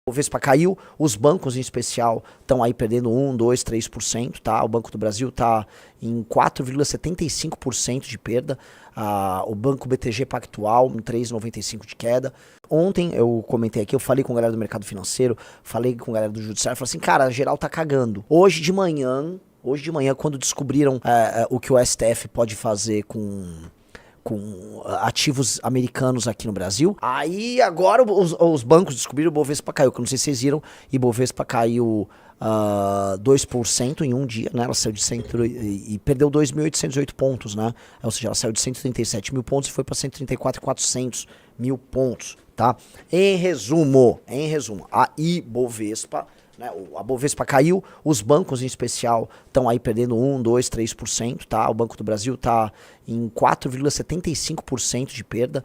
O Bovespa caiu, os bancos em especial estão aí perdendo 1, 2, 3%, tá? O Banco do Brasil está em 4,75% de perda, o Banco BTG Pactual em 3,95% de queda. Ontem eu comentei aqui, eu falei com a galera do mercado financeiro, falei com a galera do judiciário, falei assim, cara, a geral tá cagando. Hoje de manhã, quando descobriram o que o STF pode fazer com ativos americanos aqui no Brasil. Aí agora os bancos descobriram, o Bovespa caiu, que eu não sei se vocês viram, e o Bovespa caiu 2% em um dia, né? Ela saiu de e perdeu 2.808 pontos, né? Ou seja, ela saiu de 137 mil pontos e foi para 134.400 mil pontos, tá? Em resumo, a Ibovespa, né, a Bovespa caiu, os bancos em especial estão aí perdendo 1, 2, 3%, tá? O Banco do Brasil está em 4,75% de perda,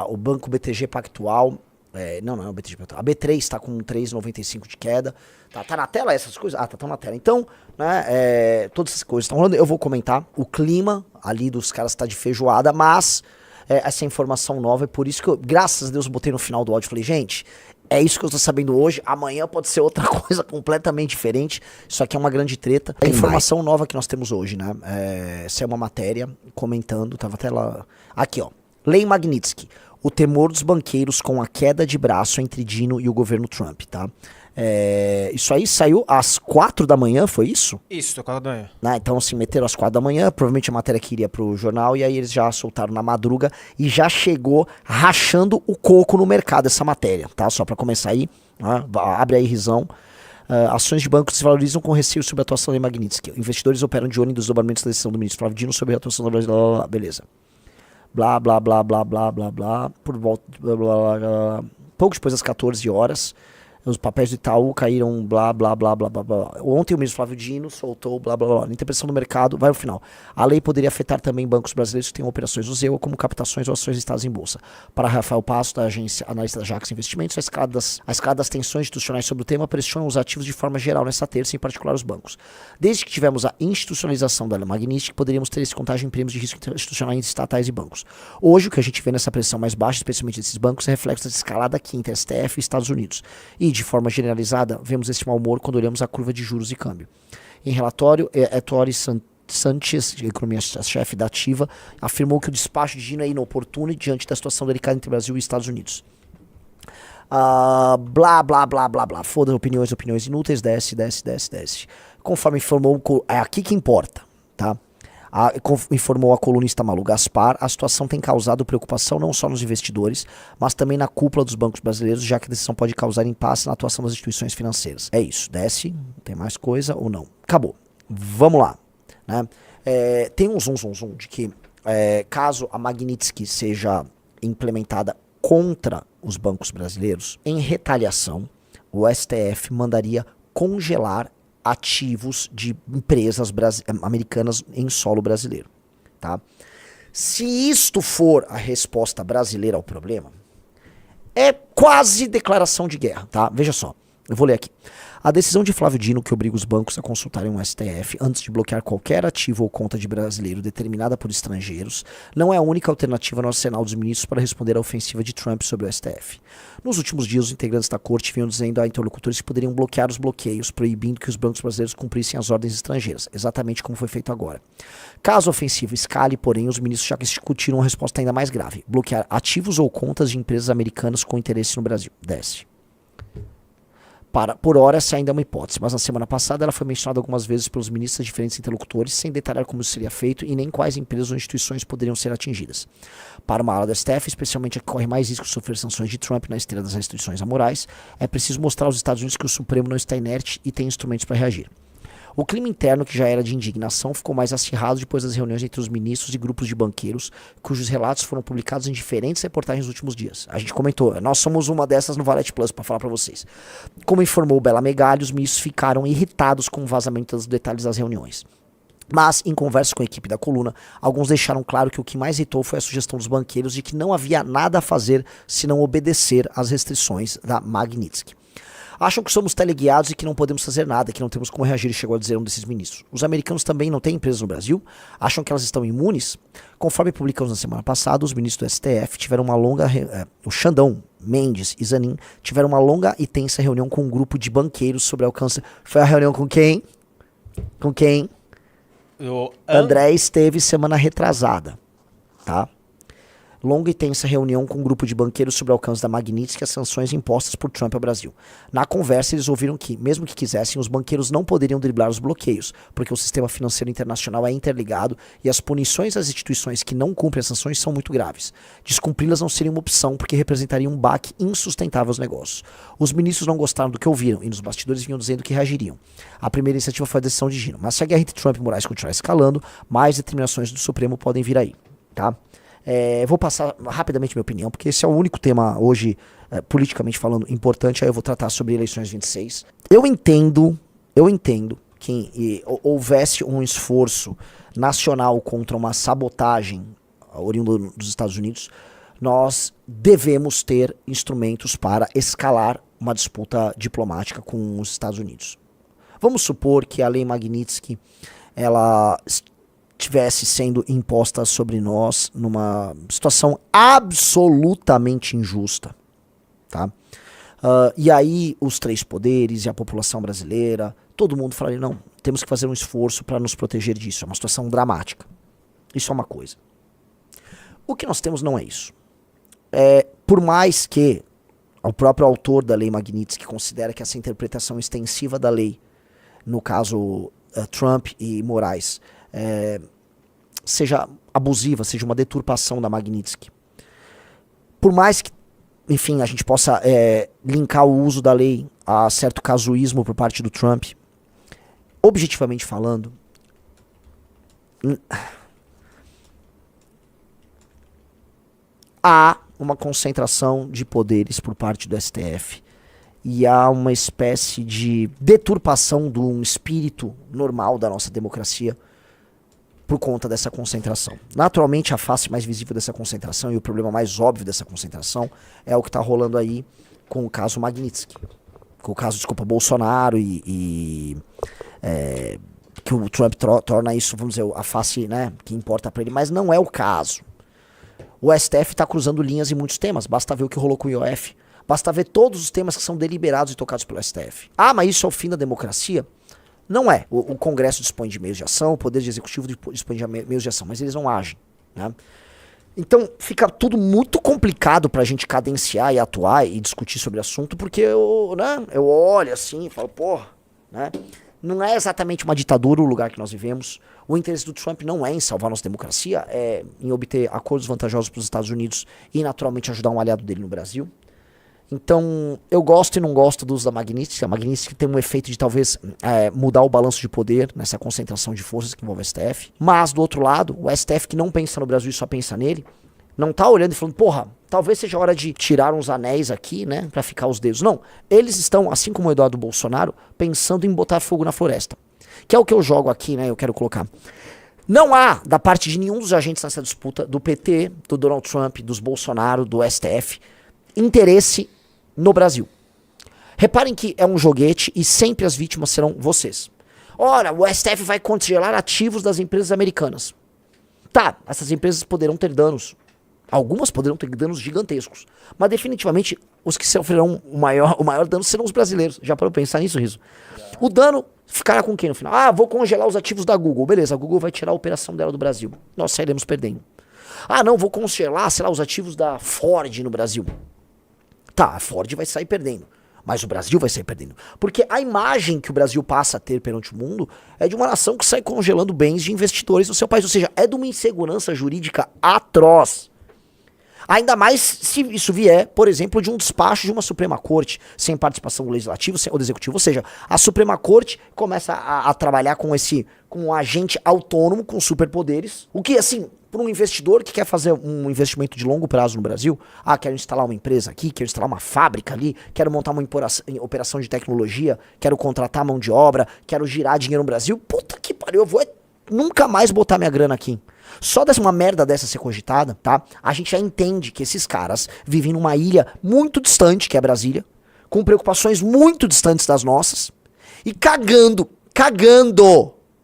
o Banco BTG Pactual, não é o BTG Pactual, a B3 está com 3,95% de queda, tá na tela essas coisas? Estão na tela. Então, né, todas essas coisas estão rolando, eu vou comentar, o clima ali dos caras está de feijoada, mas essa informação nova, é por isso que eu, graças a Deus, botei no final do áudio, falei, gente, é isso que eu tô sabendo hoje, amanhã pode ser outra coisa completamente diferente, isso aqui é uma grande treta. A informação nova que nós temos hoje, né, essa é uma matéria comentando, tava até lá, aqui ó, Lei Magnitsky, o temor dos banqueiros com a queda de braço entre Dino e o governo Trump, tá? Isso aí saiu às 4 da manhã, foi isso? Isso, 4 da manhã. Então, assim, meteram às 4 da manhã, provavelmente a matéria que iria pro jornal, e aí eles já soltaram na madruga e já chegou rachando o coco no mercado essa matéria, tá? Só pra começar aí, né? Abre aí, risão. Ações de bancos se valorizam com receio sobre a atuação da Magnitsky. Investidores operam de olho em desdobramentos da decisão do ministro Flávio Dino sobre a atuação da Brasil. Beleza. Blá, blá, blá, blá, blá, blá, blá. Por volta. Blá, blá, blá, blá. Pouco depois das 14 horas. Os papéis do Itaú caíram, blá, blá, blá, blá, blá, blá. Ontem o ministro Flávio Dino soltou, blá, blá, blá. Interpretação do mercado, vai ao final. A lei poderia afetar também bancos brasileiros que tenham operações no ZEUA, como captações ou ações listadas em bolsa. Para Rafael Passo, da agência analista da Jax Investimentos, a escala das tensões institucionais sobre o tema pressionam os ativos de forma geral nessa terça, em particular os bancos. Desde que tivemos a institucionalização da Magnitsky, poderíamos ter esse contágio em prêmios de risco institucional entre estatais e bancos. Hoje, o que a gente vê nessa pressão mais baixa, especialmente desses bancos, é reflexo dessa escalada aqui entre STF e Estados Unidos. E, de forma generalizada, vemos esse mau humor quando olhamos a curva de juros e câmbio. Em relatório, Ettore Sanchez, economia-chefe da Ativa, afirmou que o despacho de Dino é inoportuno diante da situação delicada entre Brasil e Estados Unidos. Blá, blá, blá, blá, blá. Foda-se, opiniões inúteis, desce. Conforme informou, é aqui que importa, tá? Informou a colunista Malu Gaspar, a situação tem causado preocupação não só nos investidores, mas também na cúpula dos bancos brasileiros, já que a decisão pode causar impasse na atuação das instituições financeiras. É isso, desce, tem mais coisa ou não? Acabou. Vamos lá. Né? Tem um zoom de que caso a Magnitsky seja implementada contra os bancos brasileiros, em retaliação, o STF mandaria congelar ativos de empresas americanas em solo brasileiro, tá? Se isto for a resposta brasileira ao problema, é quase declaração de guerra, tá? Veja só, eu vou ler aqui. A decisão de Flávio Dino, que obriga os bancos a consultarem um STF antes de bloquear qualquer ativo ou conta de brasileiro determinada por estrangeiros, não é a única alternativa no arsenal dos ministros para responder à ofensiva de Trump sobre o STF. Nos últimos dias, os integrantes da corte vinham dizendo a interlocutores que poderiam bloquear os bloqueios, proibindo que os bancos brasileiros cumprissem as ordens estrangeiras, exatamente como foi feito agora. Caso a ofensiva escale, porém, os ministros já discutiram uma resposta ainda mais grave: bloquear ativos ou contas de empresas americanas com interesse no Brasil. Desce. Por hora, essa ainda é uma hipótese, mas na semana passada ela foi mencionada algumas vezes pelos ministros de diferentes interlocutores, sem detalhar como isso seria feito e nem quais empresas ou instituições poderiam ser atingidas. Para uma ala da STF, especialmente a que corre mais risco de sofrer sanções de Trump na esteira das restrições amorais, é preciso mostrar aos Estados Unidos que o Supremo não está inerte e tem instrumentos para reagir. O clima interno, que já era de indignação, ficou mais acirrado depois das reuniões entre os ministros e grupos de banqueiros, cujos relatos foram publicados em diferentes reportagens nos últimos dias. A gente comentou, nós somos uma dessas no Valete Plus, para falar para vocês. Como informou Bela Megali, os ministros ficaram irritados com o vazamento dos detalhes das reuniões. Mas, em conversa com a equipe da coluna, alguns deixaram claro que o que mais irritou foi a sugestão dos banqueiros de que não havia nada a fazer se não obedecer às restrições da Magnitsky. Acham que somos teleguiados e que não podemos fazer nada, que não temos como reagir, chegou a dizer um desses ministros. Os americanos também não têm empresas no Brasil? Acham que elas estão imunes? Conforme publicamos na semana passada, os ministros do STF tiveram uma longa... o Xandão, Mendes e Zanin tiveram uma longa e tensa reunião com um grupo de banqueiros sobre alcance... Foi a reunião com quem? Com quem? André esteve semana retrasada, tá? Longa e tensa reunião com um grupo de banqueiros sobre o alcance da Magnitsky e as sanções impostas por Trump ao Brasil. Na conversa, eles ouviram que, mesmo que quisessem, os banqueiros não poderiam driblar os bloqueios, porque o sistema financeiro internacional é interligado e as punições às instituições que não cumprem as sanções são muito graves. Descumpri-las não seria uma opção, porque representaria um baque insustentável aos negócios. Os ministros não gostaram do que ouviram e nos bastidores vinham dizendo que reagiriam. A primeira iniciativa foi a decisão de Gino. Mas se a guerra entre Trump e Moraes continuar escalando, mais determinações do Supremo podem vir aí, tá? Vou passar rapidamente minha opinião, porque esse é o único tema hoje, politicamente falando, importante. Aí eu vou tratar sobre eleições 26. Eu entendo que houvesse um esforço nacional contra uma sabotagem oriunda dos Estados Unidos. Nós devemos ter instrumentos para escalar uma disputa diplomática com os Estados Unidos. Vamos supor que a lei Magnitsky, ela estivesse sendo imposta sobre nós numa situação absolutamente injusta, tá? E aí os três poderes e a população brasileira, todo mundo falaria, não, temos que fazer um esforço para nos proteger disso, é uma situação dramática. Isso é uma coisa. O que nós temos não é isso. Por mais que o próprio autor da lei Magnitsky considera que essa interpretação extensiva da lei, no caso Trump e Moraes, seja abusiva, seja uma deturpação da Magnitsky. Por mais que, enfim, a gente possa linkar o uso da lei a certo casuísmo por parte do Trump, objetivamente falando, há uma concentração de poderes por parte do STF e há uma espécie de deturpação de um espírito normal da nossa democracia por conta dessa concentração. Naturalmente, a face mais visível dessa concentração e o problema mais óbvio dessa concentração é o que está rolando aí com o caso Magnitsky. Com o caso, Bolsonaro e que o Trump torna isso, vamos dizer, a face, né, que importa para ele, mas não é o caso. O STF está cruzando linhas em muitos temas, basta ver o que rolou com o IOF, basta ver todos os temas que são deliberados e tocados pelo STF. Ah, mas isso é o fim da democracia? Não é. O Congresso dispõe de meios de ação, o Poder Executivo dispõe de meios de ação, mas eles não agem, né? Então fica tudo muito complicado pra gente cadenciar e atuar e discutir sobre o assunto, porque eu olho assim e falo, porra, né? Não é exatamente uma ditadura o lugar que nós vivemos. O interesse do Trump não é em salvar nossa democracia, é em obter acordos vantajosos para os Estados Unidos e naturalmente ajudar um aliado dele no Brasil. Então, eu gosto e não gosto do uso da Magnitsky. A Magnitsky tem um efeito de talvez mudar o balanço de poder nessa concentração de forças que envolve o STF. Mas, do outro lado, o STF que não pensa no Brasil e só pensa nele, não tá olhando e falando, porra, talvez seja hora de tirar uns anéis aqui, né, pra ficar os dedos. Não, eles estão, assim como o Eduardo Bolsonaro, pensando em botar fogo na floresta. Que é o que eu jogo aqui, né, eu quero colocar. Não há, da parte de nenhum dos agentes nessa disputa, do PT, do Donald Trump, dos Bolsonaro, do STF, interesse no Brasil. Reparem que é um joguete e sempre as vítimas serão vocês. Ora, o STF vai congelar ativos das empresas americanas. Tá, essas empresas poderão ter danos. Algumas poderão ter danos gigantescos. Mas definitivamente os que sofrerão o maior dano serão os brasileiros. Já parou pra pensar nisso, Riso? O dano ficará com quem no final? Ah, vou congelar os ativos da Google. Beleza, a Google vai tirar a operação dela do Brasil. Nós sairemos perdendo. Ah, não, vou congelar, sei lá, os ativos da Ford no Brasil. Tá, a Ford vai sair perdendo, mas o Brasil vai sair perdendo. Porque a imagem que o Brasil passa a ter perante o mundo é de uma nação que sai congelando bens de investidores do seu país. Ou seja, é de uma insegurança jurídica atroz. Ainda mais se isso vier, por exemplo, de um despacho de uma Suprema Corte, sem participação do Legislativo ou do Executivo. Ou seja, a Suprema Corte começa a trabalhar com um agente autônomo, com superpoderes. O que, assim, para um investidor que quer fazer um investimento de longo prazo no Brasil, quero instalar uma empresa aqui, quero instalar uma fábrica ali, quero montar uma operação de tecnologia, quero contratar mão de obra, quero girar dinheiro no Brasil, puta que pariu, eu vou nunca mais botar minha grana aqui. Só dessa uma merda dessa ser cogitada, tá? A gente já entende que esses caras vivem numa ilha muito distante, que é Brasília, com preocupações muito distantes das nossas e cagando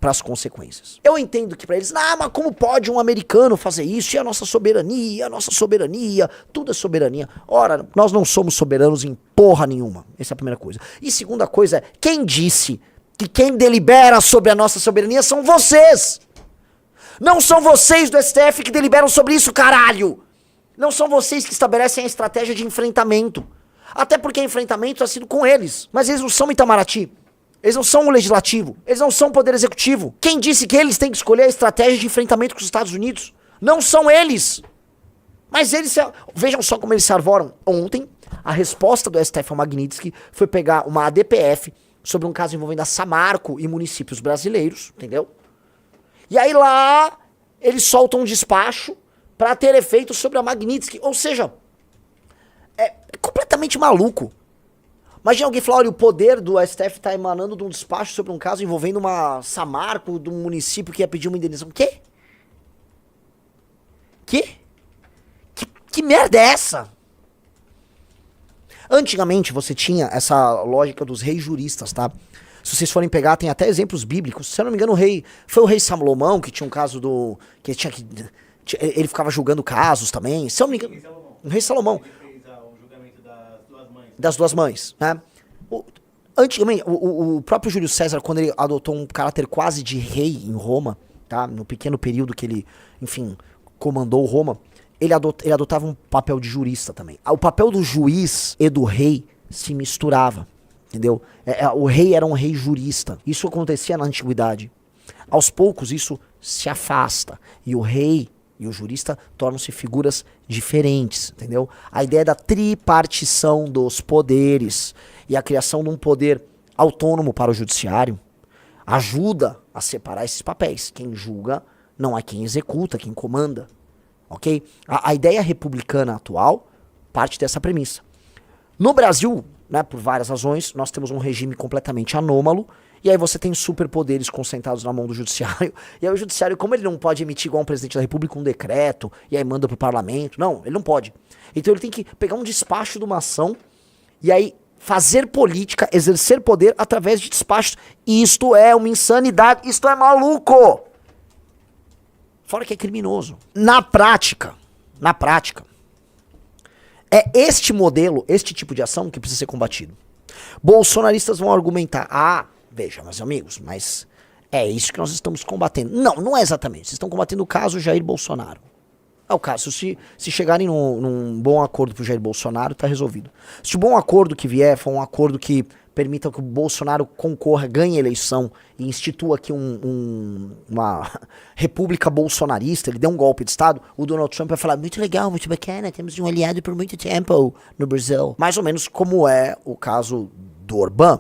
para as consequências. Eu entendo que para eles, mas como pode um americano fazer isso? E a nossa soberania, tudo é soberania. Ora, nós não somos soberanos em porra nenhuma. Essa é a primeira coisa. E segunda coisa é, quem disse que quem delibera sobre a nossa soberania são vocês? Não são vocês do STF que deliberam sobre isso, caralho! Não são vocês que estabelecem a estratégia de enfrentamento. Até porque enfrentamento está sido com eles. Mas eles não são Itamaraty. Eles não são o legislativo. Eles não são o poder executivo. Quem disse que eles têm que escolher a estratégia de enfrentamento com os Estados Unidos? Não são eles. Mas eles... Vejam só como eles se arvoram. Ontem, a resposta do STF ao Magnitsky foi pegar uma ADPF sobre um caso envolvendo a Samarco e municípios brasileiros, entendeu? E aí lá, eles soltam um despacho para ter efeito sobre a Magnitsky. Ou seja, é completamente maluco. Imagina alguém falar, olha, o poder do STF tá emanando de um despacho sobre um caso envolvendo uma Samarco de um município que ia pedir uma indenização. Quê? Que merda é essa? Antigamente você tinha essa lógica dos reis juristas, tá? Se vocês forem pegar, tem até exemplos bíblicos. Se eu não me engano, foi o rei Salomão que tinha um caso do... que tinha que... Ele ficava julgando casos também. Se eu não me engano... O rei Salomão. Ele fez o julgamento das duas mães, né? Antigamente, o próprio Júlio César, quando ele adotou um caráter quase de rei em Roma, tá? No pequeno período que ele, enfim, comandou Roma, ele adotava um papel de jurista também. O papel do juiz e do rei se misturava, entendeu? O rei era um rei jurista. Isso acontecia na antiguidade. Aos poucos, isso se afasta. E o rei e o jurista tornam-se figuras diferentes, entendeu? A ideia da tripartição dos poderes e a criação de um poder autônomo para o judiciário ajuda a separar esses papéis. Quem julga não é quem executa, quem comanda, ok? A ideia republicana atual parte dessa premissa. No Brasil, né, por várias razões, nós temos um regime completamente anômalo. E aí você tem superpoderes concentrados na mão do judiciário. E aí o judiciário, como ele não pode emitir igual um presidente da república um decreto, e aí manda pro parlamento, não, ele não pode. Então ele tem que pegar um despacho de uma ação, e aí fazer política, exercer poder através de despachos. Isto é uma insanidade, isto é maluco! Fora que é criminoso. Na prática, é este modelo, este tipo de ação que precisa ser combatido. Bolsonaristas vão argumentar, veja, meus amigos, mas é isso que nós estamos combatendo. Não é exatamente. Vocês estão combatendo o caso Jair Bolsonaro. É o caso. Se chegarem num bom acordo pro Jair Bolsonaro, tá resolvido. Se o bom acordo que vier for um acordo que permita que o Bolsonaro concorra, ganhe a eleição e institua aqui uma república bolsonarista, ele dê um golpe de Estado, o Donald Trump vai falar, muito legal, muito bacana, temos um aliado por muito tempo no Brasil. Mais ou menos como é o caso do Orbán.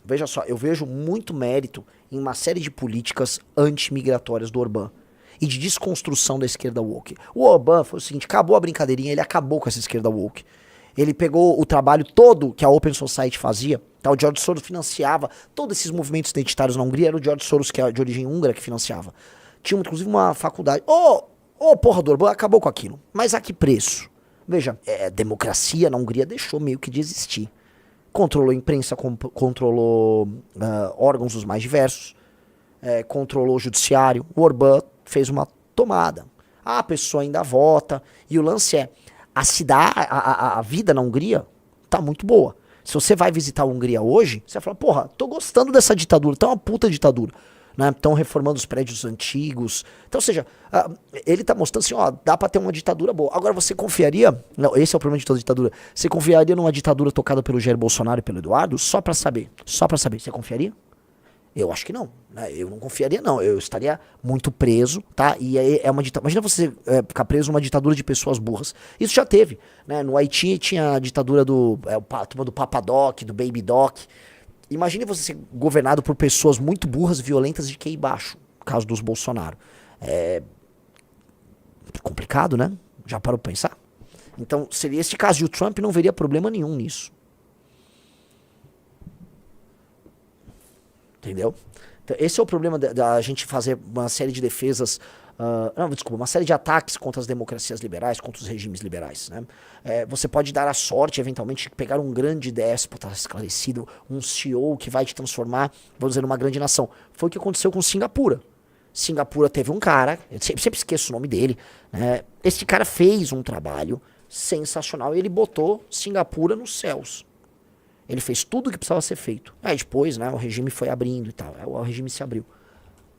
Veja só, eu vejo muito mérito em uma série de políticas anti-migratórias do Orbán e de desconstrução da esquerda woke. O Orbán foi o seguinte, acabou a brincadeirinha, ele acabou com essa esquerda woke. Ele pegou o trabalho todo que a Open Society fazia, tá? O George Soros financiava todos esses movimentos identitários na Hungria, era o George Soros, que é de origem húngara, que financiava. Tinha inclusive uma faculdade. Porra do Orbán, acabou com aquilo. Mas a que preço? Veja, democracia na Hungria deixou meio que de existir. Controlou a imprensa, controlou órgãos os mais diversos, controlou o judiciário. O Orbán fez uma tomada. A pessoa ainda vota. E o lance é, a vida na Hungria tá muito boa. Se você vai visitar a Hungria hoje, você vai falar, porra, tô gostando dessa ditadura, tá uma puta ditadura. Estão reformando os prédios antigos. Então, ou seja, ele tá mostrando assim, dá pra ter uma ditadura boa. Agora, você confiaria... Não, esse é o problema de toda ditadura. Você confiaria numa ditadura tocada pelo Jair Bolsonaro e pelo Eduardo? Só pra saber. Você confiaria? Eu acho que não. Né? Eu não confiaria, não. Eu estaria muito preso, tá? E aí é uma ditadura... Imagina você ficar preso numa ditadura de pessoas burras. Isso já teve. Né? No Haiti tinha a ditadura do Papa Doc, do Baby Doc. Imagine você ser governado por pessoas muito burras, violentas de QI baixo. No caso dos Bolsonaro. É complicado, né? Já parou pra pensar? Então, seria esse caso. E o Trump não veria problema nenhum nisso. Entendeu? Então, esse é o problema da gente fazer uma série de defesas Não, desculpa, uma série de ataques contra as democracias liberais, contra os regimes liberais, né? Você pode dar a sorte, eventualmente, de pegar um grande déspota esclarecido, um CEO que vai te transformar, vamos dizer, numa grande nação. Foi o que aconteceu com Singapura. Singapura teve um cara, eu sempre esqueço o nome dele, né? Esse cara fez um trabalho sensacional e ele botou Singapura nos céus. Ele fez tudo o que precisava ser feito. Aí depois, né, o regime foi abrindo e tal, o regime se abriu.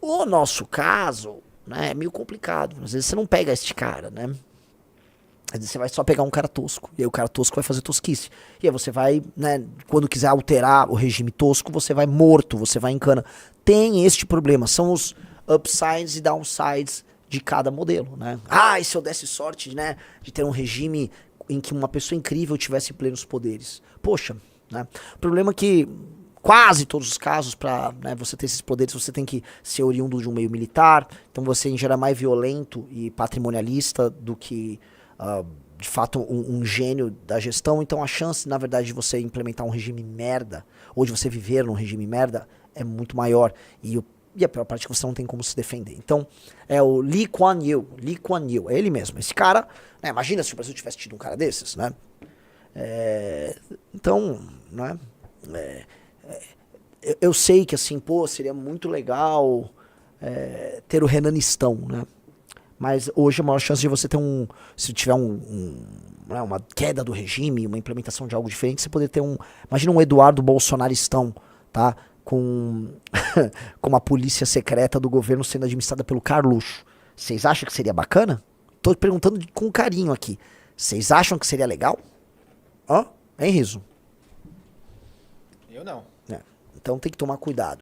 O nosso caso, né, é meio complicado. Às vezes você não pega este cara, né? Às vezes você vai só pegar um cara tosco. E aí o cara tosco vai fazer tosquice. E aí você vai, né, quando quiser alterar o regime tosco, você vai morto, você vai em cana. Tem este problema. São os upsides e downsides de cada modelo, né? E se eu desse sorte, né, de ter um regime em que uma pessoa incrível tivesse plenos poderes. Poxa, né? O problema é que quase todos os casos, para, né, você ter esses poderes, você tem que ser oriundo de um meio militar, então você em geral é mais violento e patrimonialista do que, de fato, um gênio da gestão. Então a chance, na verdade, de você implementar um regime merda, ou de você viver num regime merda, é muito maior. E a pior parte é que você não tem como se defender. Então, é o Lee Kuan Yew, é ele mesmo. Esse cara, né, imagina se o Brasil tivesse tido um cara desses, né? Então, né, eu sei que assim, pô, seria muito legal ter o Renanistão, né? Mas hoje a maior chance de você ter se tiver uma queda do regime, uma implementação de algo diferente, você poder ter imagina um Eduardo Bolsonaristão, tá? Com uma polícia secreta do governo sendo administrada pelo Carluxo. Vocês acham que seria bacana? Tô perguntando com carinho aqui. Vocês acham que seria legal? Hein, Riso? Eu não. Então tem que tomar cuidado.